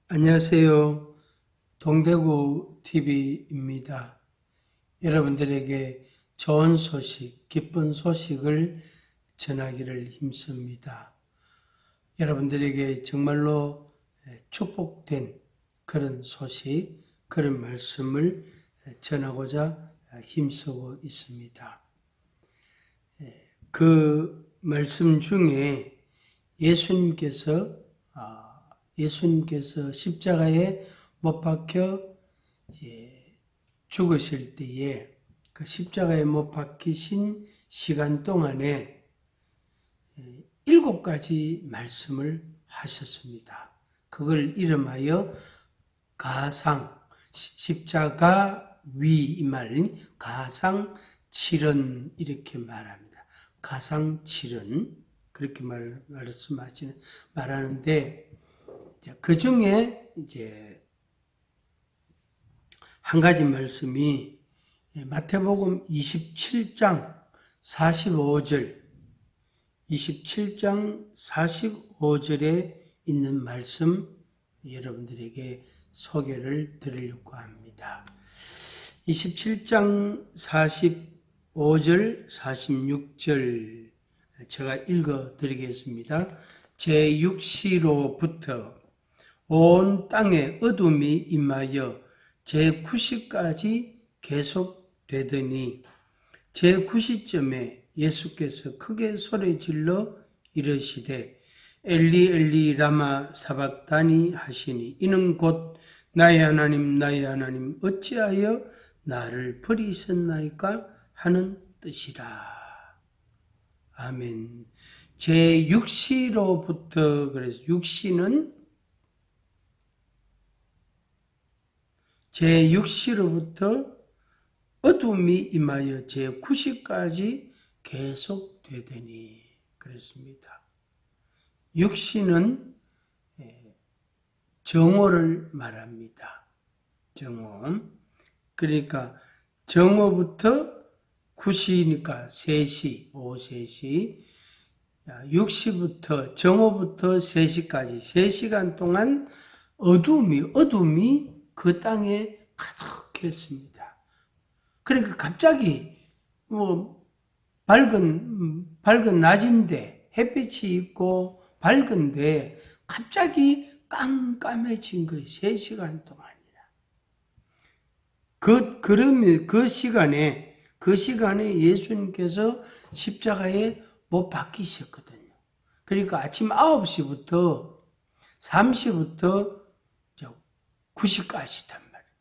안녕하세요. 동대구 TV입니다. 여러분들에게 좋은 소식, 기쁜 소식을 전하기를 힘씁니다. 여러분들에게 정말로 축복된 그런 소식, 그런 말씀을 전하고자 힘쓰고 있습니다. 그 말씀 중에 예수님께서 십자가에 못 박혀 죽으실 때에 그 십자가에 못 박히신 시간 동안에 7가지 말씀을 하셨습니다. 그걸 이름하여 가상, 십자가 위 이 말은 가상 7은 이렇게 말합니다. 가상 7은 그렇게 말하는데 그 중에 이제 한 가지 말씀이 마태복음 27장 45절, 27장 45절에 있는 말씀 여러분들에게 소개를 드리려고 합니다. 27장 45절, 46절 제가 읽어 드리겠습니다. 제6시로부터 온 땅에 어둠이 임하여 제9시까지 계속되더니 제9시쯤에 예수께서 크게 소리질러 이르시되 엘리 엘리 라마 사박다니 하시니 이는 곧 나의 하나님 나의 하나님 어찌하여 나를 버리셨나이까 하는 뜻이라. 아멘. 제6시로부터 그래서 6시는 제6시로부터 어둠이 임하여 제9시까지 계속되더니 그랬습니다. 6시는 정오를 말합니다. 정오. 그러니까 정오부터 9시니까 3시, 오후 3시, 6시부터 정오부터 3시까지 3시간 동안 어둠이 그 땅에 가득했습니다. 그러니까 갑자기 밝은 낮인데 햇빛이 있고 밝은데 갑자기 깜깜해진 거예요. 3시간 동안이나. 그 시간에 예수님께서 십자가에 못 박히셨거든요. 그러니까 아침 9시부터 3시부터 9시까지단 말이에요.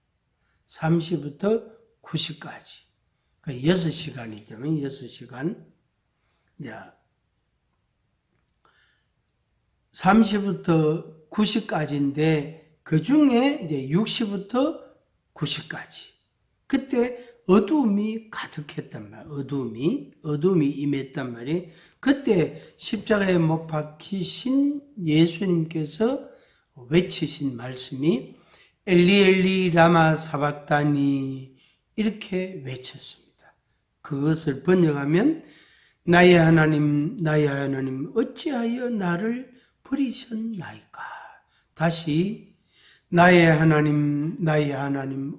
3시부터 9시까지. 그 6시간이죠. 6시간. 자, 3시부터 9시까지인데 그 중에 이제 6시부터 9시까지. 그때 어둠이 가득했단 말이에요. 어둠이 임했단 말이에요. 그때 십자가에 못 박히신 예수님께서 외치신 말씀이 엘리 엘리 라마 사박다니 이렇게 외쳤습니다. 그것을 번역하면 나의 하나님 어찌하여 나를 버리셨나이까. 다시 나의 하나님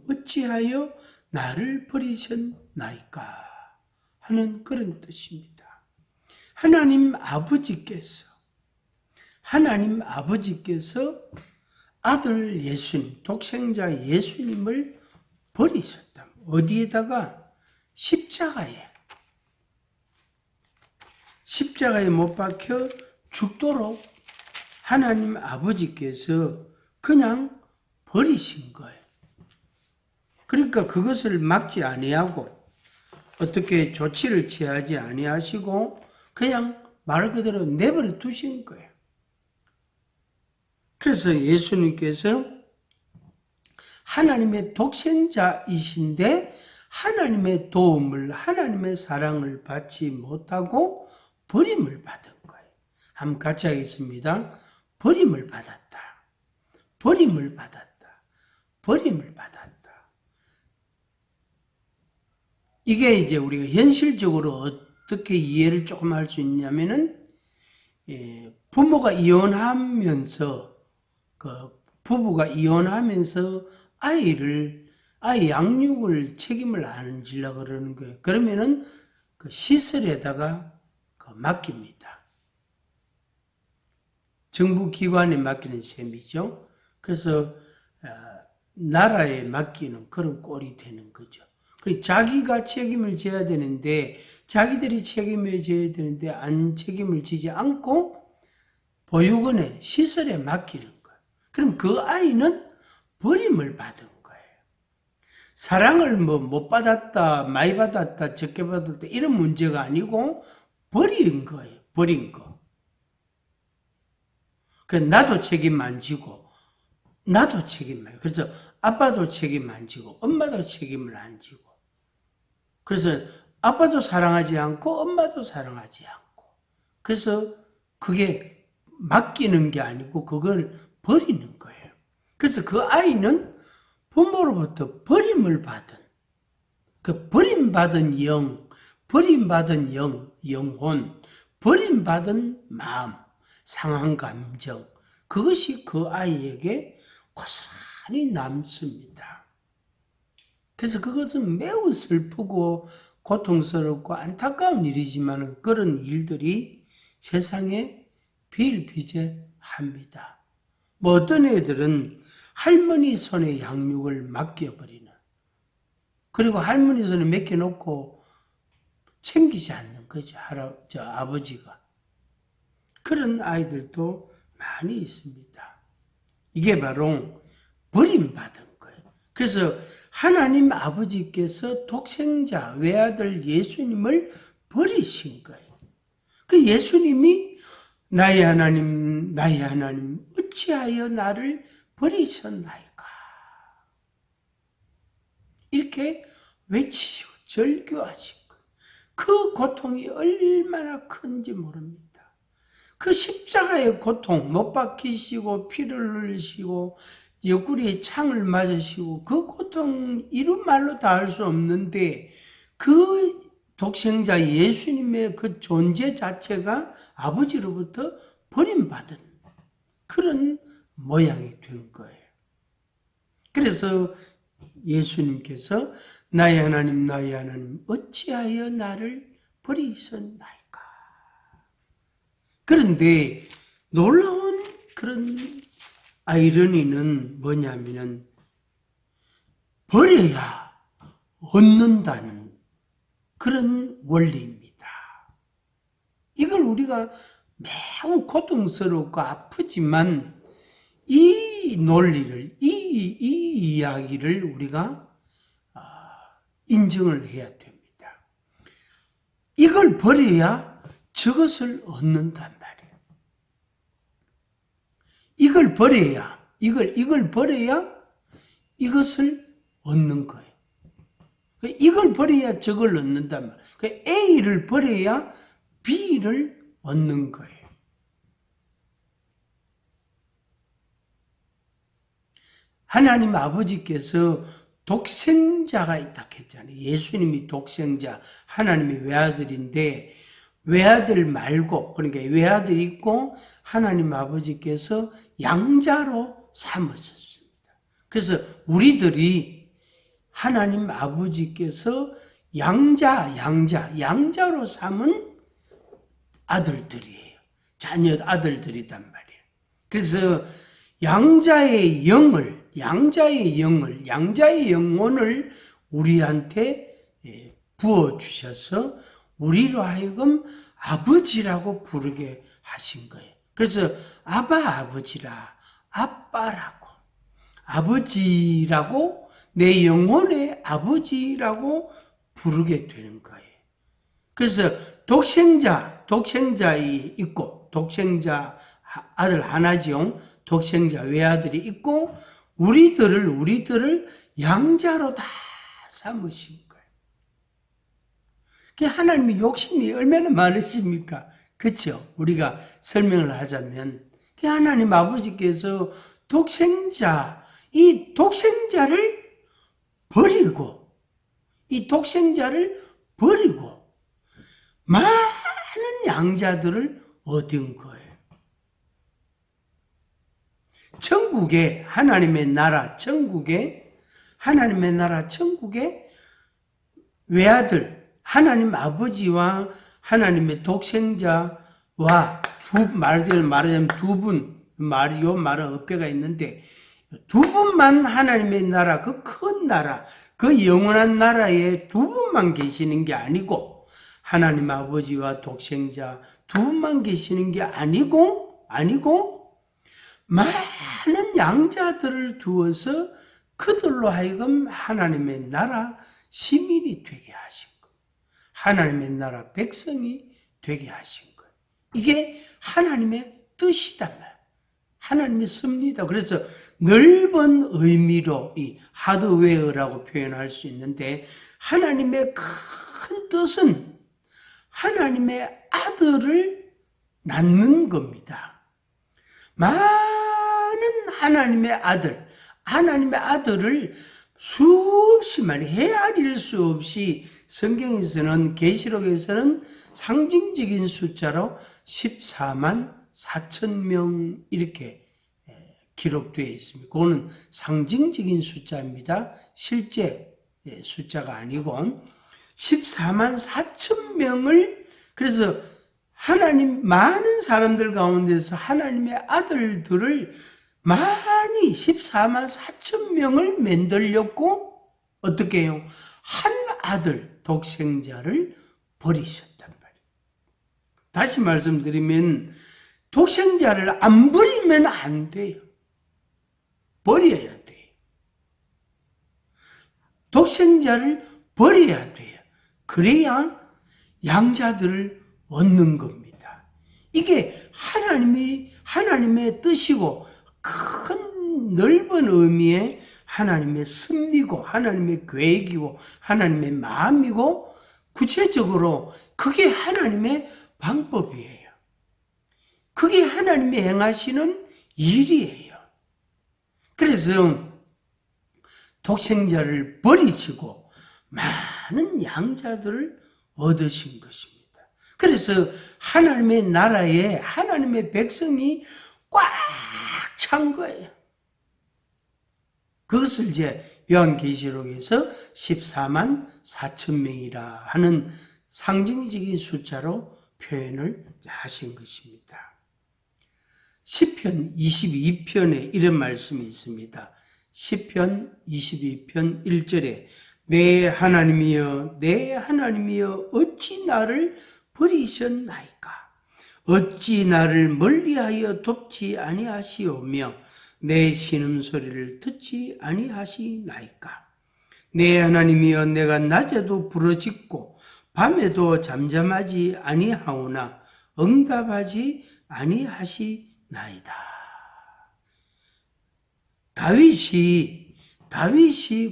어찌하여 나를 버리셨나이까 하는 그런 뜻입니다. 하나님 아버지께서 아들 예수님, 독생자 예수님을 버리셨다. 어디에다가? 십자가에 못 박혀 죽도록 하나님 아버지께서 그냥 버리신 거예요. 그러니까 그것을 막지 아니하고 어떻게 조치를 취하지 아니하시고 그냥 말 그대로 내버려 두신 거예요. 그래서 예수님께서 하나님의 독생자이신데 하나님의 도움을, 하나님의 사랑을 받지 못하고 버림을 받은 거예요. 한번 같이 하겠습니다. 버림을 받았다. 이게 이제 우리가 현실적으로 어떻게 이해를 조금 할 수 있냐면은 부모가 이혼하면서 그 부부가 이혼하면서 아이 양육을 책임을 안 지려고 그러는 거예요. 그러면은 그 시설에다가 맡깁니다. 정부 기관에 맡기는 셈이죠. 그래서 나라에 맡기는 그런 꼴이 되는 거죠. 자기가 책임을 져야 되는데, 자기들이 책임을 져야 되는데 안 책임을 지지 않고 보육원에 시설에 맡기는 거예요. 그럼 그 아이는 버림을 받은 거예요. 사랑을 못 받았다, 많이 받았다, 적게 받았다 이런 문제가 아니고 버린 거예요. 버린 거. 나도 책임 안 지고 나도 책임 안 지고, 그래서 아빠도 책임 안 지고 엄마도 책임을 안 지고, 그래서 아빠도 사랑하지 않고 엄마도 사랑하지 않고, 그래서 그게 맡기는 게 아니고 그걸 버리는 거예요. 그래서 그 아이는 부모로부터 버림을 받은, 그 버림받은 버림받은 영혼, 버림받은 마음, 상한 감정, 그것이 그 아이에게 고스란히 남습니다. 그래서 그것은 매우 슬프고 고통스럽고 안타까운 일이지만 그런 일들이 세상에 비일비재합니다. 어떤 애들은 할머니 손에 양육을 맡겨버리는, 그리고 할머니 손에 맡겨놓고 챙기지 않는 거죠. 아버지가. 그런 아이들도 많이 있습니다. 이게 바로 버림받은 거예요. 그래서 하나님 아버지께서 독생자 외아들 예수님을 버리신 거예요. 그 예수님이 나의 하나님 어찌하여 나를 버리셨나이까, 이렇게 외치시고 절규하신 거예요. 그 고통이 얼마나 큰지 모릅니다. 그 십자가의 고통, 못 박히시고 피를 흘리시고 옆구리에 창을 맞으시고, 그 고통 이런 말로 다 할 수 없는데, 그 독생자 예수님의 그 존재 자체가 아버지로부터 버림받은 그런 모양이 된 거예요. 그래서 예수님께서 나의 하나님 어찌하여 나를 버리셨나이까. 그런데 놀라운 그런 아이러니는 뭐냐면은 버려야 얻는다는 그런 원리입니다. 이걸 우리가 매우 고통스럽고 아프지만 이 논리를, 이 이야기를 우리가 인정을 해야 됩니다. 이걸 버려야 저것을 얻는단 말이에요. 이걸 버려야 이것을 얻는 거예요. 이걸 버려야 저걸 얻는단 말이에요. A를 버려야 B를 얻는 거예요. 하나님 아버지께서 독생자가 있다 했잖아요. 예수님이 독생자, 하나님의 외아들인데, 외아들 말고, 그러니까 외아들이 있고 하나님 아버지께서 양자로 삼으셨습니다. 그래서 우리들이 하나님 아버지께서 양자로 삼은 아들들이에요. 자녀 아들들이단 말이에요. 그래서 양자의 영혼을 우리한테 부어주셔서 우리로 하여금 아버지라고 부르게 하신 거예요. 그래서 아버지라고 내 영혼의 아버지라고 부르게 되는 거예요. 그래서 독생자이 있고, 독생자 아들 하나지요. 독생자 외아들이 있고, 우리들을 양자로 다 삼으신 거예요. 하나님의 욕심이 얼마나 많으십니까? 그렇죠? 우리가 설명을 하자면, 하나님 아버지께서 이 독생자를 버리고 많은 양자들을 얻은 거예요. 천국에 하나님의 나라, 하나님의 나라 천국에 외아들, 하나님 아버지와 하나님의 독생자와 말하자면 두 분, 요 말은 어폐가 있는데, 두 분만 하나님의 나라, 그 큰 나라, 그 영원한 나라에 두 분만 계시는 게 아니고, 하나님 아버지와 독생자 두 분만 계시는 게 아니고, 많은 양자들을 두어서 그들로 하여금 하나님의 나라 시민이 되게 하신 거예요. 하나님의 나라 백성이 되게 하신 거예요. 이게 하나님의 뜻이단 말이에요. 하나님의 섭니다. 그래서 넓은 의미로 이 하드웨어라고 표현할 수 있는데, 하나님의 큰 뜻은 하나님의 아들을 낳는 겁니다. 많은 하나님의 아들을 수없이 많이 헤아릴 수 없이 성경에서는, 계시록에서는 상징적인 숫자로 14만 4천 명 이렇게 기록되어 있습니다. 그거는 상징적인 숫자입니다. 실제 숫자가 아니고 14만 4천 명을, 그래서 하나님 많은 사람들 가운데서 하나님의 아들들을 많이 14만 4천 명을 만들렸고, 어떻게 해요? 한 아들 독생자를 버리셨단 말이에요. 다시 말씀드리면 독생자를 안 버리면 안 돼요. 버려야 돼요. 독생자를 버려야 돼요. 그래야 양자들을 얻는 겁니다. 이게 하나님의 뜻이고, 큰 넓은 의미의 하나님의 섭리고, 하나님의 계획이고, 하나님의 마음이고, 구체적으로 그게 하나님의 방법이에요. 그게 하나님이 행하시는 일이에요. 그래서 독생자를 버리시고 많은 양자들을 얻으신 것입니다. 그래서 하나님의 나라에 하나님의 백성이 꽉 찬 거예요. 그것을 이제 요한계시록에서 14만 4천 명이라 하는 상징적인 숫자로 표현을 하신 것입니다. 시편 22편에 이런 말씀이 있습니다. 시편 22편 1절에 내 하나님이여 어찌 나를 버리셨나이까? 어찌 나를 멀리하여 돕지 아니하시오며 내 신음소리를 듣지 아니하시나이까? 내 하나님이여 내가 낮에도 부르짖고 밤에도 잠잠하지 아니하오나 응답하지 아니하시나이다. 다윗이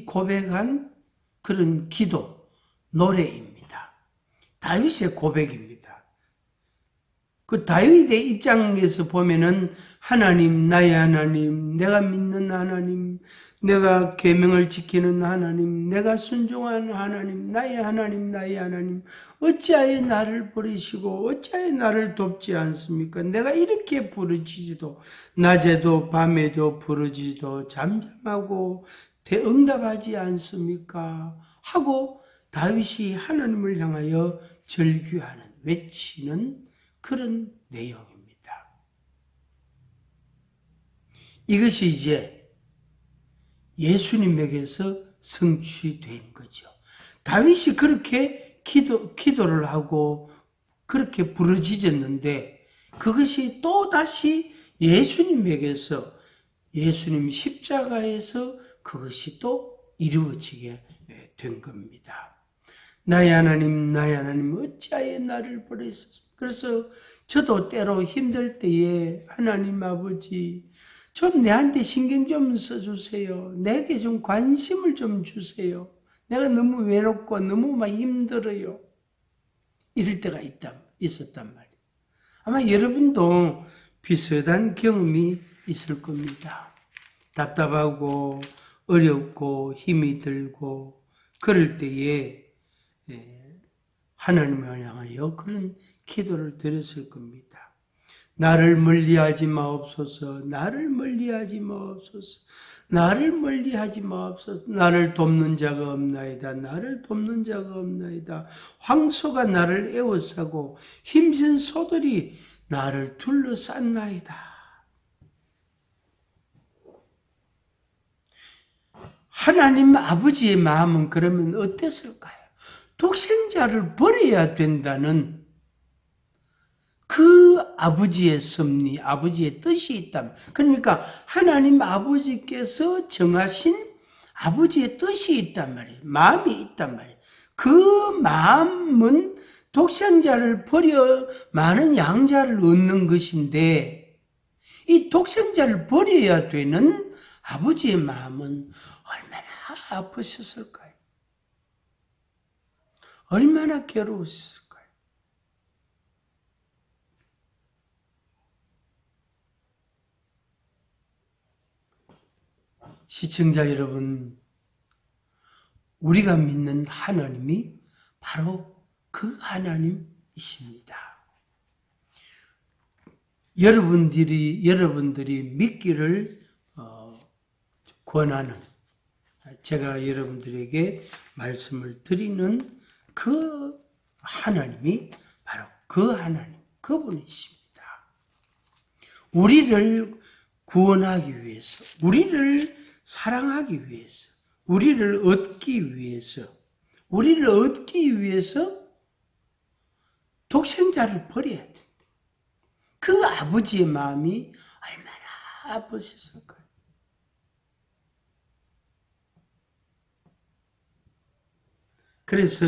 고백한 그런 기도, 노래입니다. 다윗의 고백입니다. 그 다윗의 입장에서 보면은 하나님, 나의 하나님, 내가 믿는 하나님, 내가 계명을 지키는 하나님, 내가 순종하는 하나님, 나의 하나님, 어찌하여 나를 버리시고 어찌하여 나를 돕지 않습니까? 내가 이렇게 부르짖어도 낮에도 밤에도 부르짖어도 잠잠하고 응답하지 않습니까? 하고 다윗이 하나님을 향하여 절규하는, 외치는 그런 내용입니다. 이것이 이제 예수님에게서 성취된 거죠. 다윗이 그렇게 기도를 하고 그렇게 부르짖었는데, 그것이 또다시 예수님에게서, 예수님 십자가에서 그것이 또 이루어지게 된 겁니다. 나의 하나님, 어찌하여 나를 버리셨습니까? 그래서 저도 때로 힘들 때에 하나님 아버지, 좀 내한테 신경 좀 써주세요. 내게 좀 관심을 좀 주세요. 내가 너무 외롭고 너무 막 힘들어요. 이럴 때가 있었단 말이에요. 아마 여러분도 비슷한 경험이 있을 겁니다. 답답하고 어렵고 힘이 들고 그럴 때에 하나님을 향하여 그런 기도를 드렸을 겁니다. 나를 멀리하지 마옵소서. 나를 멀리하지 마옵소서. 나를 멀리하지 마옵소서. 나를 돕는 자가 없나이다. 나를 돕는 자가 없나이다. 황소가 나를 에워싸고 힘센 소들이 나를 둘러쌌나이다. 하나님 아버지의 마음은 그러면 어땠을까요? 독생자를 버려야 된다는 그 아버지의 섭리, 아버지의 뜻이 있다. 그러니까 하나님 아버지께서 정하신 아버지의 뜻이 있단 말이에요. 마음이 있단 말이에요. 그 마음은 독생자를 버려 많은 양자를 얻는 것인데 이 독생자를 버려야 되는 아버지의 마음은 얼마나 아프셨을까요? 얼마나 괴로웠을까요? 시청자 여러분, 우리가 믿는 하나님이 바로 그 하나님이십니다. 여러분들이 믿기를 권하는, 제가 여러분들에게 말씀을 드리는 그 하나님이 바로 그 하나님, 그분이십니다. 우리를 구원하기 위해서, 우리를 사랑하기 위해서, 우리를 얻기 위해서 독생자를 버려야 돼. 그 아버지의 마음이 얼마나 아프셨을까요? 그래서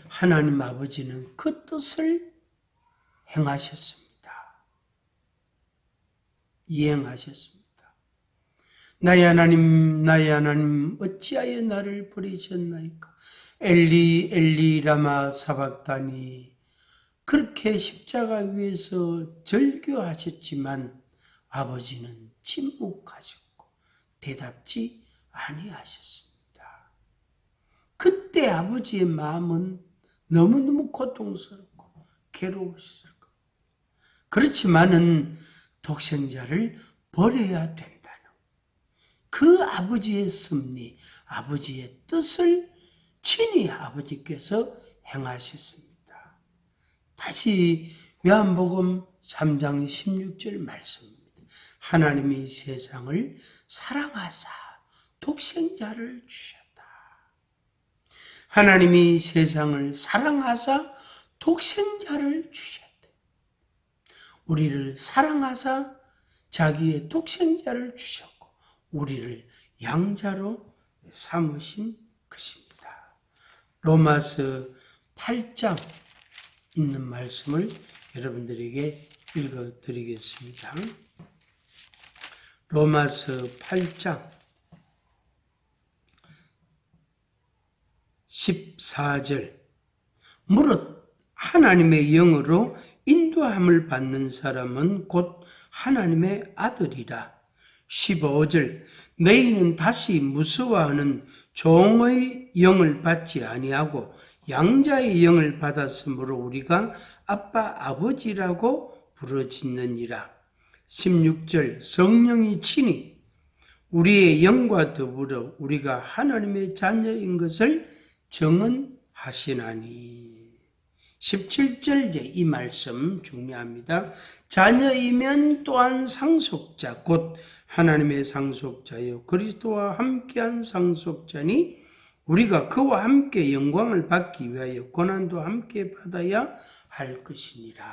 하나님 아버지는 그 뜻을 행하셨습니다. 이행하셨습니다. 나의 하나님 어찌하여 나를 버리셨나이까? 엘리 엘리 라마 사박다니. 그렇게 십자가 위에서 절규하셨지만 아버지는 침묵하셨고 대답지 아니하셨습니다. 그때 아버지의 마음은 너무너무 고통스럽고 괴로우셨을 겁니다. 그렇지만은 독생자를 버려야 된다는 그 아버지의 섭리, 아버지의 뜻을 친히 아버지께서 행하셨습니다. 다시 요한복음 3장 16절 말씀입니다. 하나님이 세상을 사랑하사 독생자를 주셨다. 하나님이 세상을 사랑하사 독생자를 주셨다. 우리를 사랑하사 자기의 독생자를 주셨고 우리를 양자로 삼으신 것입니다. 로마서 8장 있는 말씀을 여러분들에게 읽어드리겠습니다. 로마서 8장 14절 무릇 하나님의 영으로 인도함을 받는 사람은 곧 하나님의 아들이라. 15절 너희는 다시 무서워하는 종의 영을 받지 아니하고 양자의 영을 받았으므로 우리가 아빠 아버지라고 부르짖느니라. 16절 성령이 친히 우리의 영과 더불어 우리가 하나님의 자녀인 것을 증언하시나니. 17절 이 말씀 중요합니다. 자녀이면 또한 상속자 곧 하나님의 상속자요 그리스도와 함께한 상속자니 우리가 그와 함께 영광을 받기 위하여 고난도 함께 받아야 할 것이니라.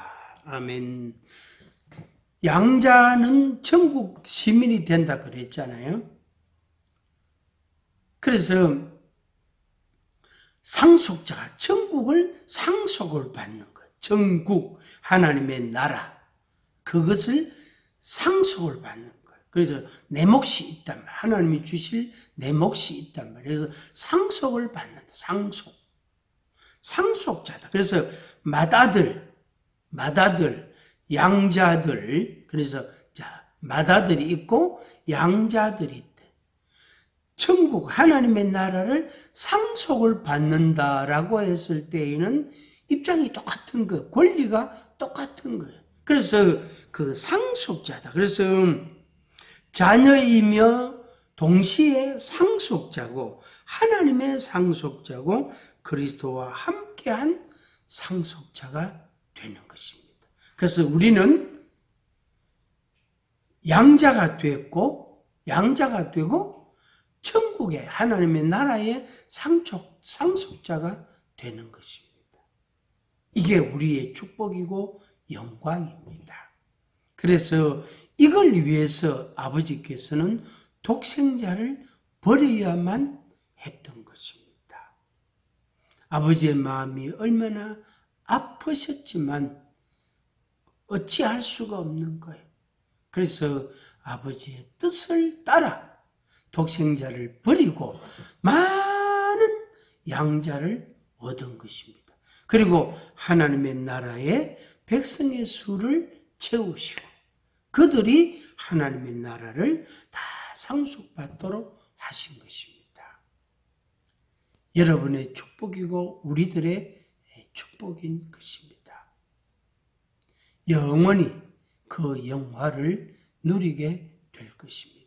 아멘. 양자는 천국 시민이 된다 그랬잖아요. 그래서 상속자가 천국을 상속을 받는 것. 천국, 하나님의 나라. 그것을 상속을 받는 것. 그래서 내 몫이 있단 말이에요. 하나님이 주실 내 몫이 있단 말이에요. 그래서 상속을 받는다. 상속. 상속자다. 그래서 맏아들, 양자들. 그래서 맏아들이 있고 양자들이 있다. 천국, 하나님의 나라를 상속을 받는다라고 했을 때에는 입장이 똑같은 거예요. 권리가 똑같은 거예요. 그래서 그 상속자다. 그래서 자녀이며 동시에 상속자고 하나님의 상속자고 그리스도와 함께한 상속자가 되는 것입니다. 그래서 우리는 양자가 되고 천국의 하나님의 나라의 상속자가 되는 것입니다. 이게 우리의 축복이고 영광입니다. 그래서 이걸 위해서 아버지께서는 독생자를 버려야만 했던 것입니다. 아버지의 마음이 얼마나 아프셨지만 어찌할 수가 없는 거예요. 그래서 아버지의 뜻을 따라 독생자를 버리고 많은 양자를 얻은 것입니다. 그리고 하나님의 나라의 백성의 수를 채우시고 그들이 하나님의 나라를 다 상속받도록 하신 것입니다. 여러분의 축복이고 우리들의 축복인 것입니다. 영원히 그 영화를 누리게 될 것입니다.